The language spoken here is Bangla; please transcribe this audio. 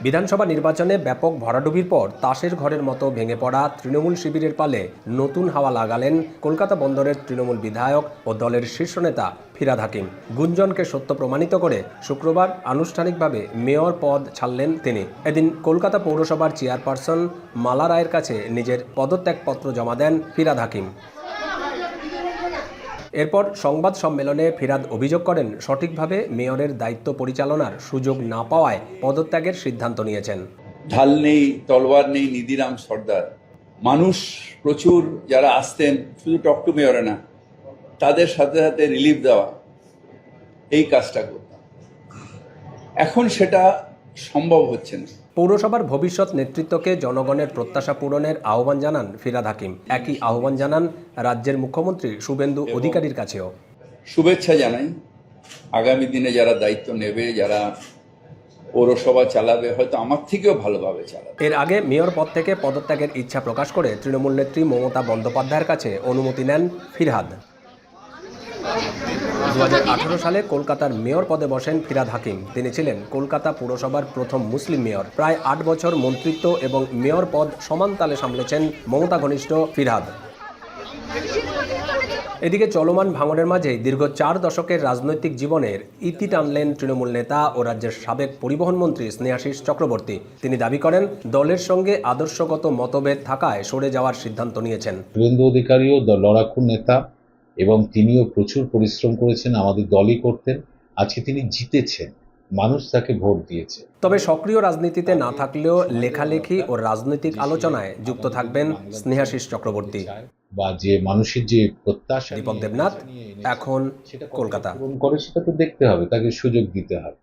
বিধানসভা নির্বাচনে ব্যাপক ভরাডুবির পর তাসের ঘরের মতো ভেঙে পড়া তৃণমূল শিবিরের পালে নতুন হাওয়া লাগালেন কলকাতা বন্দরের তৃণমূল বিধায়ক ও দলের শীর্ষ নেতা ফিরহাদ হাকিম। গুঞ্জনকে সত্য প্রমাণিত করে শুক্রবার আনুষ্ঠানিকভাবে মেয়র পদ ছাড়লেন তিনি। এদিন কলকাতা পৌরসভার চেয়ারপারসন মালা রায়ের কাছে নিজের পদত্যাগপত্র জমা দেন ফিরহাদ হাকিম। এরপর সংবাদ সম্মেলনে ফিরহাদ অভিযোগ করেন, সঠিকভাবে মেয়রের দায়িত্ব পরিচালনার সুযোগ না পাওয়ায় পদত্যাগের সিদ্ধান্ত নিয়েছেন। ঢাল নেই, তলোয়ার নেই, নিধিরাম সর্দার। মানুষ প্রচুর যারা আসতেন, শুধু টক টু মেয়রে না, তাদের সাথে সাথে রিলিফ দেওয়া, এই কাজটা করতাম। এখন সেটা সম্ভব হচ্ছে না। পৌরসভার ভবিষ্যৎ নেতৃত্বকে জনগণের প্রত্যাশা পূরণের আহ্বান জানান ফিরহাদ হাকিম। একই আহ্বান জানান রাজ্যের মুখ্যমন্ত্রী শুভেন্দু অধিকারীর কাছেও। শুভেচ্ছা জানাই আগামী দিনে যারা দায়িত্ব নেবে, যারা পৌরসভা চালাবে, হয়তো আমার থেকেও ভালোভাবে চালাবে। এর আগে মেয়র পদ থেকে পদত্যাগের ইচ্ছা প্রকাশ করে তৃণমূল নেত্রী মমতা বন্দ্যোপাধ্যায়ের কাছে অনুমতি নেন ফিরহাদ। 2018 সালে কলকাতার মেয়র পদে বসেন ফিরহাদ হাকিম। তিনি ছিলেন কলকাতা পুরসভার প্রথম মুসলিম মেয়র। প্রায় 8 বছর মন্ত্রিত্ব এবং মেয়র পদ সমান তালে সামলেছেন মমতা ঘনিষ্ঠ ফিরহাদ। এদিকে চলমান ভাঙনের মাঝেই দীর্ঘ 4 দশকের রাজনৈতিক জীবনের ইতি টানলেন তৃণমূল নেতা ও রাজ্যের সাবেক পরিবহন মন্ত্রী স্নেহাশিস চক্রবর্তী। তিনি দাবি করেন, দলের সঙ্গে আদর্শগত মতভেদ থাকায় সরে যাওয়ার সিদ্ধান্ত নিয়েছেন। শুভেন্দু অধিকারীও লড়াকু নেতা এবং তিনিও প্রচুর পরিশ্রম করেছেন, আমাদের দলই করতেন। আজকে তিনি জিতেছেন, মানুষ তাকে ভোট দিয়েছে। তবে সক্রিয় রাজনীতিতে না থাকলেও লেখালেখি ও রাজনৈতিক আলোচনায় যুক্ত থাকবেন স্নেহাশিস চক্রবর্তী। বা যে মানুষের যে প্রত্যাশা, দীপক দেবনাথ, এখন কলকাতা। সেটা তো দেখতে হবে, তাকে সুযোগ দিতে হবে।